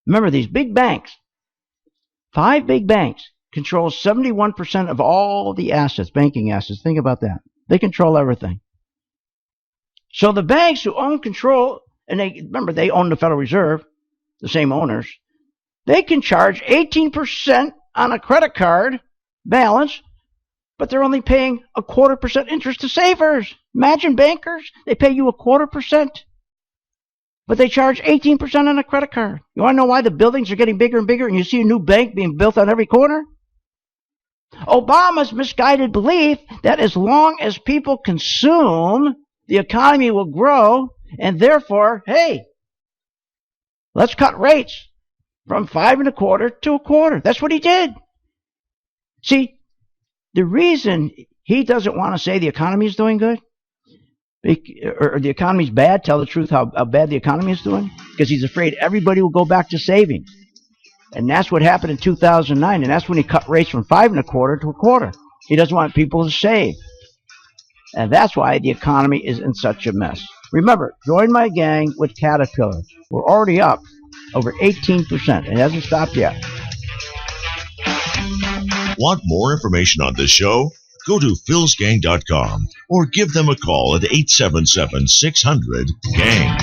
remember these big banks, 5 big banks, control 71% of all the assets, banking assets. Think about that. They control everything. So the banks who control, and they own the Federal Reserve, the same owners, they can charge 18% on a credit card balance, but they're only paying 0.25% interest to savers. Imagine bankers, they pay you 0.25%, but they charge 18% on a credit card. You want to know why the buildings are getting bigger and bigger and you see a new bank being built on every corner? Obama's misguided belief that as long as people consume, the economy will grow, and therefore, hey, let's cut rates from 5.25% to 0.25%. That's what he did. See, the reason he doesn't want to say the economy is doing good, or the economy's bad, tell the truth how bad the economy is doing, because he's afraid everybody will go back to saving. And that's what happened in 2009, and that's when he cut rates from 5.25% to 0.25%. He doesn't want people to save. And that's why the economy is in such a mess. Remember, join my gang with Caterpillar. We're already up over 18%. It hasn't stopped yet. Want more information on this show? Go to philsgang.com or give them a call at 877-600-GANG.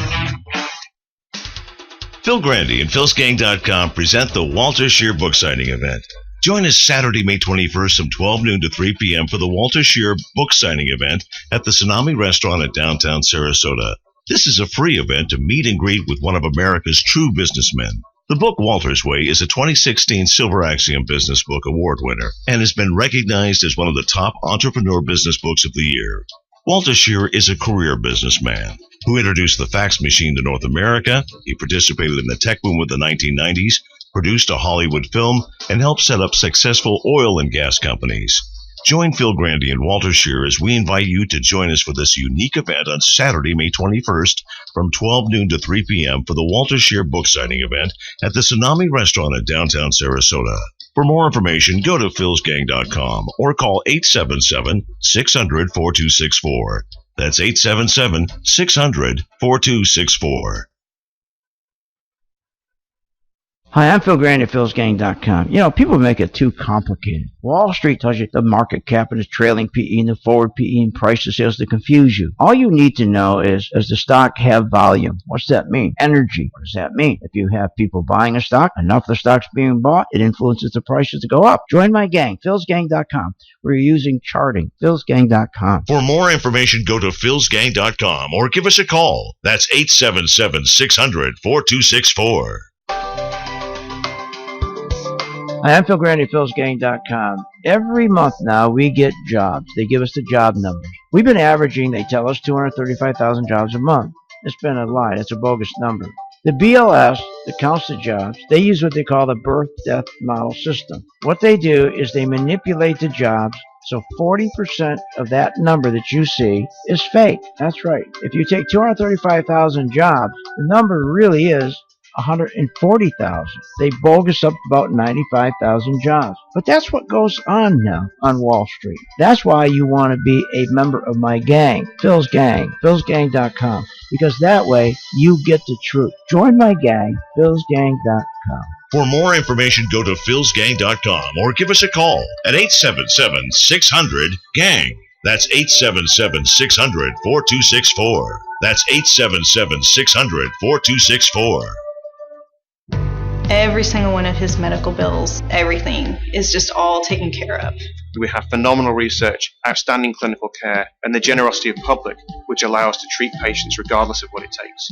Phil Grande and philsgang.com present the Walter Scheer book signing event. Join us Saturday, May 21st from 12 noon to 3 p.m. for the Walter Scheer book signing event at the Tsunami Restaurant in downtown Sarasota. This is a free event to meet and greet with one of America's true businessmen. The book Walter's Way is a 2016 Silver Axiom Business Book Award winner and has been recognized as one of the top entrepreneur business books of the year. Walter Scheer is a career businessman who introduced the fax machine to North America. He participated in the tech boom of the 1990s, produced a Hollywood film, and helped set up successful oil and gas companies. Join Phil Grande and Walter Scheer as we invite you to join us for this unique event on Saturday, May 21st from 12 noon to 3 p.m. for the Walter Scheer book signing event at the Tsunami Restaurant in downtown Sarasota. For more information, go to philsgang.com or call 877-600-4264. That's 877-600-4264. Hi, I'm Phil Grande at philsgang.com. You know, people make it too complicated. Wall Street tells you the market cap and the trailing PE and the forward PE and price to sales to confuse you. All you need to know is, does the stock have volume? What's that mean? Energy. What does that mean? If you have people buying a stock, enough of the stock's being bought, it influences the prices to go up. Join my gang, philsgang.com. We're using charting, philsgang.com. For more information, go to philsgang.com or give us a call. That's 877-600-4264. Hi, I'm Phil Grande at philsgang.com. Every month now, we get jobs. They give us the job numbers. We've been averaging, they tell us, 235,000 jobs a month. It's been a lie. It's a bogus number. The BLS, that counts the jobs, they use what they call the birth-death model system. What they do is they manipulate the jobs, so 40% of that number that you see is fake. That's right. If you take 235,000 jobs, the number really is 140,000. They bogus up about 95,000 jobs. But that's what goes on now on Wall Street. That's why you want to be a member of my gang, Phil's Gang, philsgang.com, because that way you get the truth. Join my gang, philsgang.com. For more information, go to philsgang.com or give us a call at 877-600-GANG. That's 877-600-4264. That's 877-600-4264. Every single one of his medical bills, everything is just all taken care of. We have phenomenal research, outstanding clinical care, and the generosity of public, which allow us to treat patients regardless of what it takes.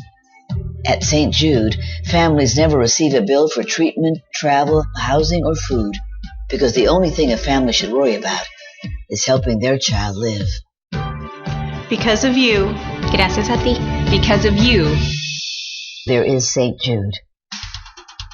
At St. Jude, families never receive a bill for treatment, travel, housing, or food, because the only thing a family should worry about is helping their child live. Because of you. Gracias a ti. Because of you. There is St. Jude.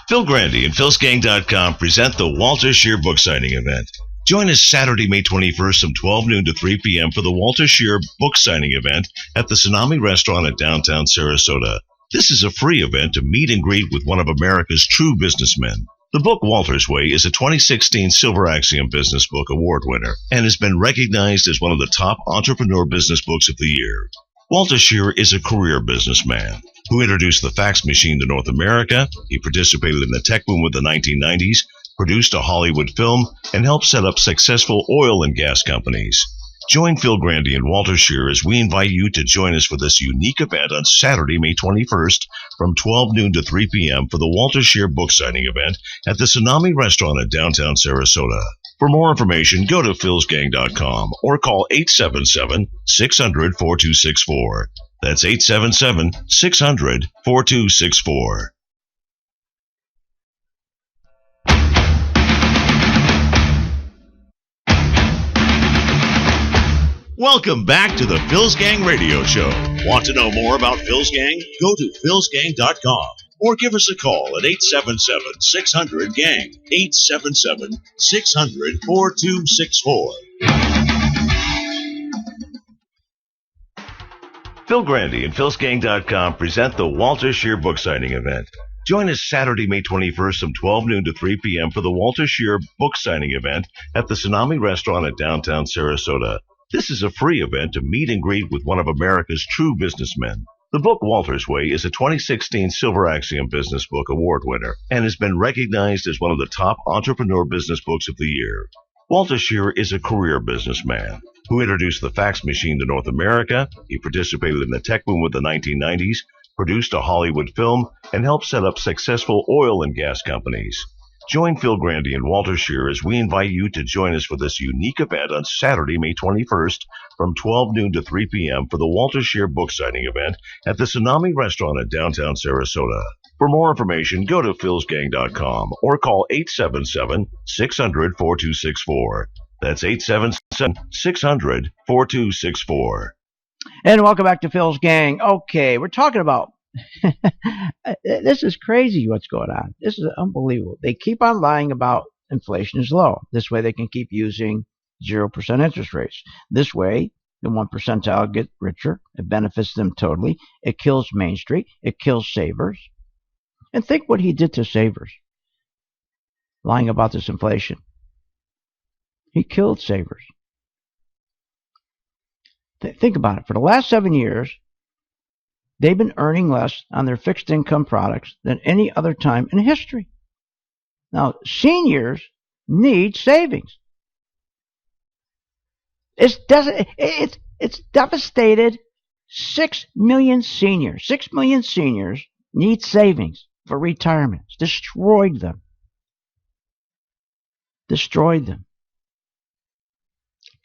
Phil Grande and philsgang.com present the Walter Scheer book signing event. Join us Saturday, May 21st from 12 noon to 3 p.m. for the Walter Scheer book signing event at the Tsunami Restaurant in downtown Sarasota. This is a free event to meet and greet with one of America's true businessmen. The book Walter's Way is a 2016 Silver Axiom Business Book Award winner and has been recognized as one of the top entrepreneur business books of the year. Walter Scheer is a career businessman who introduced the fax machine to North America. He participated in the tech boom of the 1990s, produced a Hollywood film, and helped set up successful oil and gas companies. Join Phil Grande and Walter Scheer as we invite you to join us for this unique event on Saturday, May 21st from 12 noon to 3 p.m. for the Walter Scheer book signing event at the Tsunami Restaurant in downtown Sarasota. For more information, go to philsgang.com or call 877-600-4264. That's 877-600-4264. Welcome back to the Phil's Gang Radio Show. Want to know more about Phil's Gang? Go to philsgang.com or give us a call at 877-600-GANG, 877-600-4264. Phil Grande and philsgang.com present the Walter Scheer book signing event. Join us Saturday, May 21st from 12 noon to 3 p.m. for the Walter Scheer book signing event at the Tsunami Restaurant in downtown Sarasota. This is a free event to meet and greet with one of America's true businessmen. The book Walter's Way is a 2016 Silver Axiom Business Book Award winner and has been recognized as one of the top entrepreneur business books of the year. Walter Scheer is a career businessman who introduced the fax machine to North America. He participated in the tech boom of the 1990s, produced a Hollywood film, and helped set up successful oil and gas companies. Join Phil Grande and Walter Scheer as we invite you to join us for this unique event on Saturday, May 21st from 12 noon to 3 p.m. for the Walter Scheer book signing event at the Tsunami Restaurant in downtown Sarasota. For more information, go to philsgang.com or call 877-600-4264. That's 877-600-4264. And welcome back to Phil's Gang. Okay, we're talking about this is crazy what's going on. This is unbelievable. They keep on lying about inflation is low. This way they can keep using 0% interest rates. This way, the 1 percentile get richer. It benefits them totally. It kills Main Street. It kills savers. And think what he did to savers, lying about this inflation. He killed savers. Think about it. For the last 7 years, they've been earning less on their fixed income products than any other time in history. Now, seniors need savings. It's devastated 6 million seniors. 6 million seniors need savings for retirement. It's destroyed them. Destroyed them.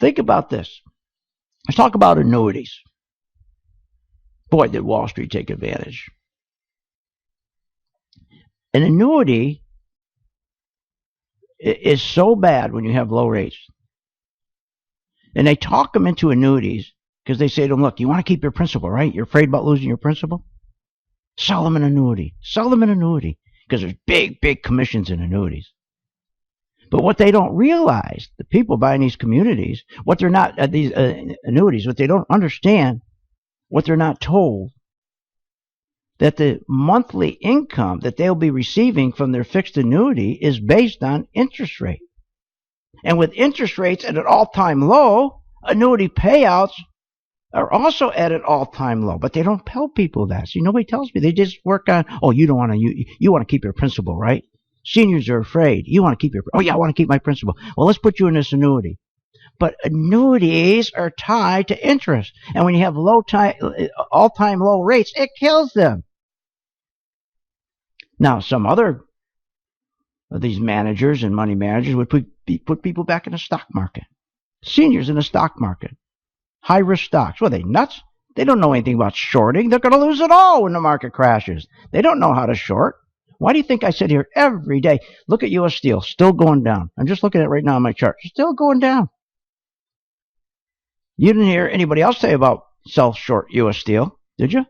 Think about this. Let's talk about annuities. Boy, did Wall Street take advantage. An annuity is so bad when you have low rates. And they talk them into annuities because they say to them, look, you want to keep your principal, right? You're afraid about losing your principal? Sell them an annuity. Sell them an annuity because there's big, big commissions in annuities. But what they don't realize, the people buying these communities, what they're not, these annuities, what they don't understand, what they're not told, that the monthly income that they'll be receiving from their fixed annuity is based on interest rate. And with interest rates at an all-time low, annuity payouts are also at an all-time low. But they don't tell people that. See, nobody tells me. They just work on, oh, you don't want to, you want to keep your principal, right? Seniors are afraid. You want to keep your, oh yeah, I want to keep my principal. Well, let's put you in this annuity. But annuities are tied to interest. And when you have all-time low rates, it kills them. Now, some other of these managers and money managers would put people back in the stock market. Seniors in the stock market. High-risk stocks. What are they, nuts? They don't know anything about shorting. They're going to lose it all when the market crashes. They don't know how to short. Why do you think I sit here every day? Look at U.S. Steel, still going down. I'm just looking at it right now on my chart. Still going down. You didn't hear anybody else say about sell short U.S. Steel, did you?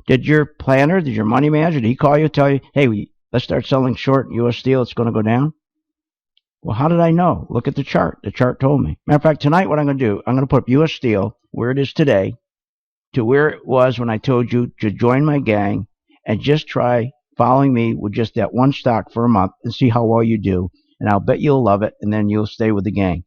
Did your planner, did your money manager, did he call you, tell you, hey, let's start selling short U.S. Steel, it's going to go down? Well, how did I know? Look at the chart. The chart told me. Matter of fact, tonight what I'm going to do, I'm going to put up U.S. Steel, where it is today, to where it was when I told you to join my gang and just try following me with just that one stock for a month and see how well you do. And I'll bet you'll love it, and then you'll stay with the gang.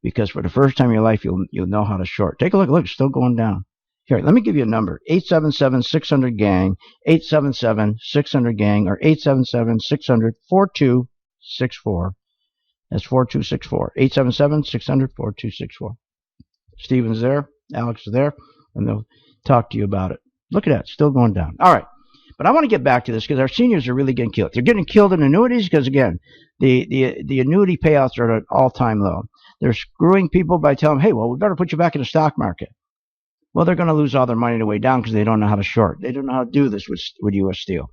Because for the first time in your life, you'll know how to short. Take a look. Look, it's still going down. Here, let me give you a number. 877-600-GANG, 877-600-GANG, or 877-600-4264. That's 4264. 877-600-4264. Steven's there. Alex is there. And they'll talk to you about it. Look at that. Still going down. All right. But I want to get back to this because our seniors are really getting killed. They're getting killed in annuities because, again, the annuity payouts are at an all-time low. They're screwing people by telling them, hey, well, we better put you back in the stock market. Well, they're going to lose all their money the way down because they don't know how to short. They don't know how to do this with U.S. Steel.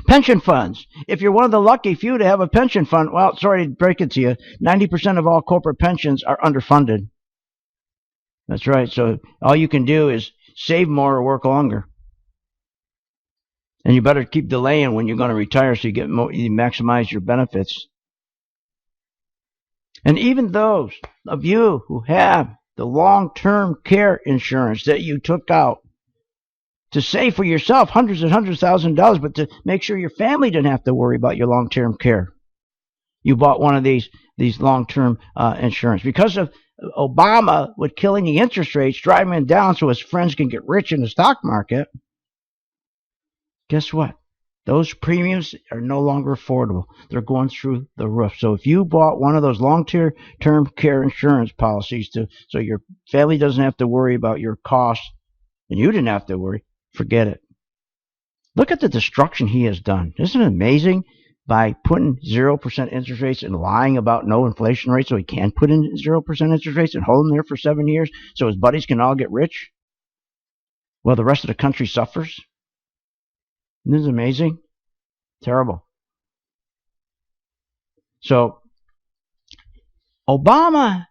Pension funds. If you're one of the lucky few to have a pension fund, well, sorry to break it to you, 90% of all corporate pensions are underfunded. That's right. So all you can do is save more or work longer. And you better keep delaying when you're going to retire so you maximize your benefits. And even those of you who have the long-term care insurance that you took out to save for yourself hundreds and hundreds of thousands of dollars, but to make sure your family didn't have to worry about your long-term care. You bought one of these long-term insurance. Because of Obama with killing the interest rates, driving them down so his friends can get rich in the stock market, guess what? Those premiums are no longer affordable. They're going through the roof. So if you bought one of those long-term care insurance policies so your family doesn't have to worry about your costs, and you didn't have to worry, forget it. Look at the destruction he has done. Isn't it amazing? By putting 0% interest rates and lying about no inflation rate so he can put in 0% interest rates and hold them there for 7 years so his buddies can all get rich? Well, the rest of the country suffers. Isn't this amazing? Terrible. So, Obama,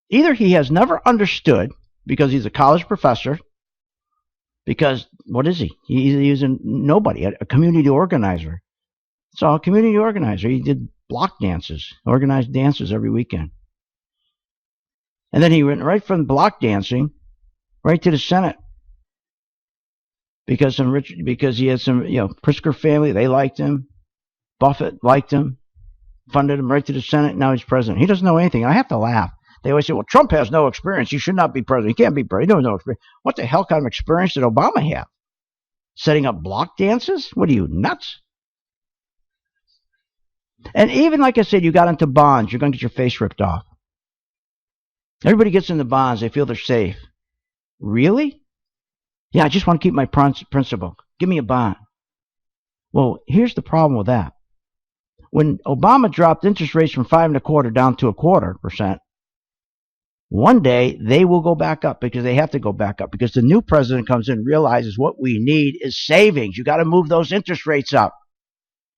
either he has never understood because he's a college professor, because, what is he? He's a nobody, a community organizer. So, a community organizer. He did block dances, organized dances every weekend. And then he went right from block dancing right to the Senate. Because he had some, Pritzker family, they liked him. Buffett liked him, funded him right to the Senate. Now he's president. He doesn't know anything. I have to laugh. They always say, well, Trump has no experience. He should not be president. He can't be president. He has no experience. What the hell kind of experience did Obama have? Setting up block dances? What are you, nuts? And even like I said, you got into bonds. You're going to get your face ripped off. Everybody gets into bonds. They feel they're safe. Really? Yeah, I just want to keep my principal. Give me a bond. Well, here's the problem with that. When Obama dropped interest rates from 5.25% down to 0.25%, one day they will go back up because they have to go back up because the new president comes in and realizes what we need is savings. You got to move those interest rates up.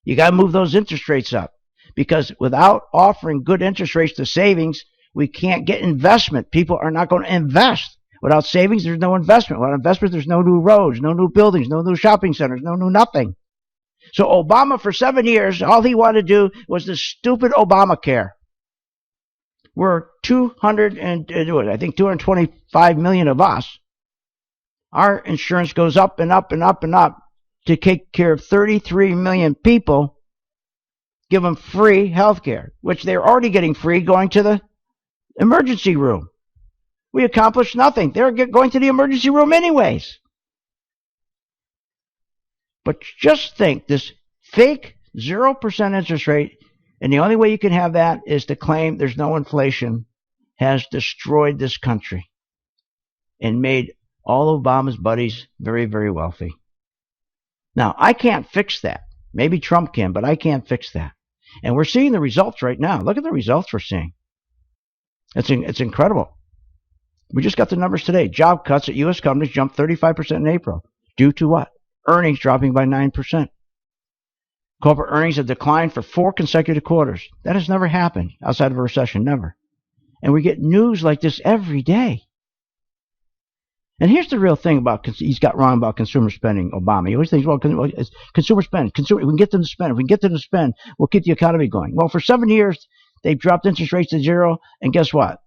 You got to move those interest rates up because without offering good interest rates to savings, we can't get investment. People are not going to invest. Without savings, there's no investment. Without investment, there's no new roads, no new buildings, no new shopping centers, no new nothing. So Obama, for 7 years, all he wanted to do was this stupid Obamacare. We're 225 million of us. Our insurance goes up and up and up and up to take care of 33 million people, give them free health care, which they're already getting free going to the emergency room. We accomplished nothing. They're going to the emergency room anyways. But just think, this fake 0% interest rate, and the only way you can have that is to claim there's no inflation, has destroyed this country and made all Obama's buddies very, very wealthy. Now, I can't fix that. Maybe Trump can, but I can't fix that. And we're seeing the results right now. Look at the results we're seeing. It's incredible. We just got the numbers today. Job cuts at U.S. companies jumped 35% in April. Due to what? Earnings dropping by 9%. Corporate earnings have declined for 4 consecutive quarters. That has never happened outside of a recession, never. And we get news like this every day. And here's the real thing about he's got wrong about consumer spending, Obama. He always thinks, well, it's consumer spending. We can get them to spend. If we can get them to spend, we'll keep the economy going. Well, for 7 years, they've dropped interest rates to 0, and guess what?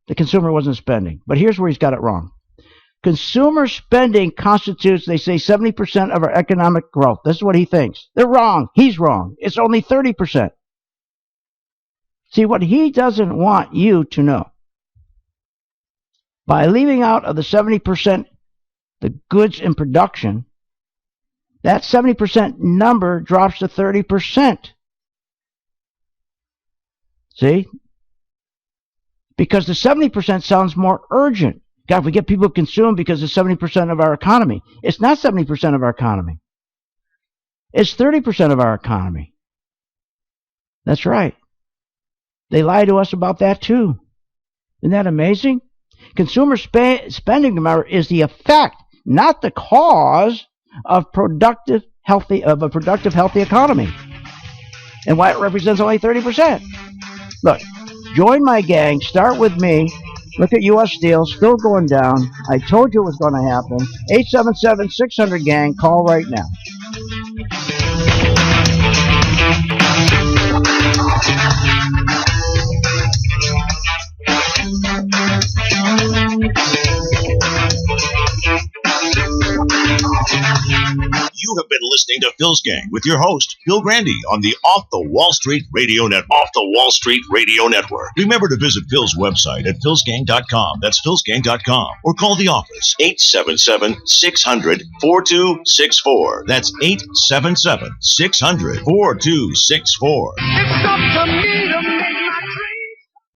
The consumer wasn't spending. But here's where he's got it wrong. Consumer spending constitutes, they say, 70% of our economic growth. This is what he thinks. They're wrong. He's wrong. It's only 30%. See, what he doesn't want you to know, by leaving out of the 70% the goods in production, that 70% number drops to 30%. See? Because the 70% sounds more urgent. God, if we get people to consume because it's 70% of our economy. It's not 70% of our economy. It's 30% of our economy. That's right. They lie to us about that too. Isn't that amazing? Consumer spending, remember, is the effect, not the cause of a productive, healthy economy. And why it represents only 30%. Look, join my gang. Start with me. Look at U.S. Steel, still going down. I told you it was going to happen. 877-600-GANG. Call right now. You have been listening to Phil's Gang with your host, Phil Grande, on the Off the Wall Street Radio Network. Off the Wall Street Radio Network. Remember to visit Phil's website at philsgang.com. That's philsgang.com. Or call the office, 877-600-4264. That's 877-600-4264. It's up to me to make